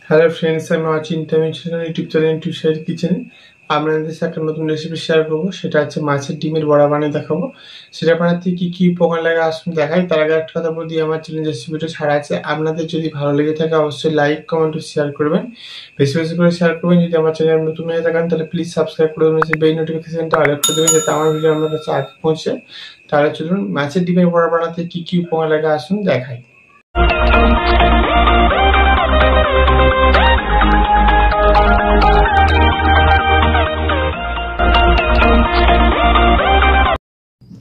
Hello friends, আমি অচিন international YouTube channel tuition কিচেনে আপনাদের সাথে একটা নতুন রেসিপি শেয়ার করবো। সেটা হচ্ছে মাছের ডিমের বড়া বানিয়ে দেখাবো। সেটা বানাতে কি কি উপকরণ লাগে আসুন দেখাই। তার আগে একটা কথা বলে দিই, আমার চ্যানেল রেসিপিটা ছাড়া আছে। আপনাদের যদি ভালো লেগে থাকে অবশ্যই লাইক কমেন্ট ও শেয়ার করবেন, বেশি বেশি করে শেয়ার করবেন। যদি আমার চ্যানেল নতুন হয়ে থাকেন তাহলে প্লিজ সাবস্ক্রাইব করে দেবেন, বেল নোটিফিকেশনটা অল করে দেবেন যাতে আমার ভিডিও আপনার কাছে আগে পৌঁছে। তাহলে চলুন মাছের ডিমের বড়া বানাতে কি কি উপকরণ লাগে আসুন দেখাই।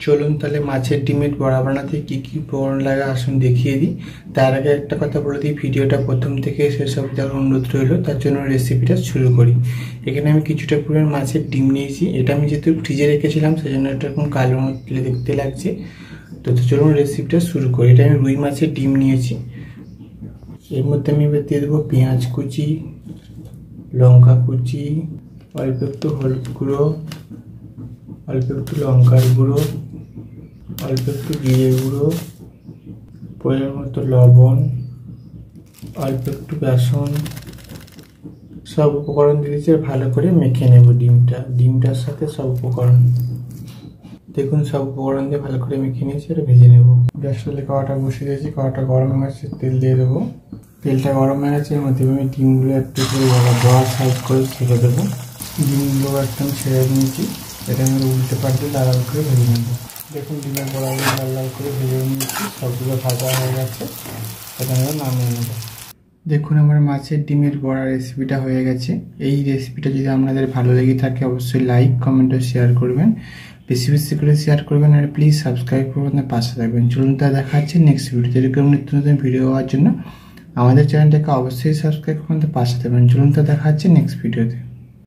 চলুন তাহলে মাছের ডিমের বড়া বানাতে কি কি উপকরণ লাগে আসুন দেখিয়ে দিই। তার আগে একটা কথা বলে দিই, ভিডিওটা প্রথম থেকে শেষ অবধি দেখার অনুরোধ রইল। তার জন্য রেসিপিটা শুরু করি। এখানে আমি কিছুটা পরিমাণ মাছের ডিম নিয়েছি। এটা আমি যেহেতু ফ্রিজে রেখেছিলাম সেজন্য এটা এরকম কালো মতো দেখতে লাগছে। তো চলুন রেসিপিটা শুরু করি। এটা আমি রুই মাছের ডিম নিয়েছি। এর মধ্যে আমি এবার দিয়ে দেবো পেঁয়াজ কুচি, লঙ্কা কুচি, অল্প একটু হলুদ গুঁড়ো, অল্প একটু লঙ্কার গুঁড়ো, অল্প একটু জিরে গুঁড়ো, পরিমাণ মতো লবণ, অল্প একটু বেসন, সব উপকরণ দিয়েছি। ভালো করে মেখে নেব ডিমটার সাথে সব উপকরণ। দেখুন সব উপকরণ দিয়ে ভালো করে মেখে নিয়েছি, এটা ভেজে নেব। গ্যাস চুলায় কড়াটা বসিয়ে দিয়েছি, কড়াটা গরম হয়ে গেছে, তেল দিয়ে দেবো। তেলটা গরম হয়ে গেছে, এর মধ্যে আমি ডিমগুলো একটু করে বড় সাইজ করে ছেড়ে দেবো। ডিমগুলো একদম ছেড়ে নিয়েছি, এটা আমি উল্টে পাল্টে লাল লাল করে ভেজে নেব। দেখুন ডিমের বড়াগুলো লাল লাল করে ভেজে নিয়েছি, সবগুলো ভাজা হয়ে গেছে, এটা আমি নামিয়ে নেব। দেখুন আমার মাছের ডিমের বড়া রেসিপিটা হয়ে গেছে। এই রেসিপিটা যদি আপনাদের ভালো লেগে থাকে অবশ্যই লাইক কমেন্ট ও শেয়ার করবেন, বেশি বেশি করে শেয়ার করবেন, আর প্লিজ সাবস্ক্রাইব করবেন, পাশে থাকবেন। চলুন তা দেখা হচ্ছে নেক্সট ভিডিও। এরকম নিত্য নতুন ভিডিও হওয়ার জন্য আমাদের চ্যানেলটাকে অবশ্যই সাবস্ক্রাইব করবেন, পাশে থাকবেন। চলুন তা দেখা হচ্ছে নেক্সট ভিডিওতে।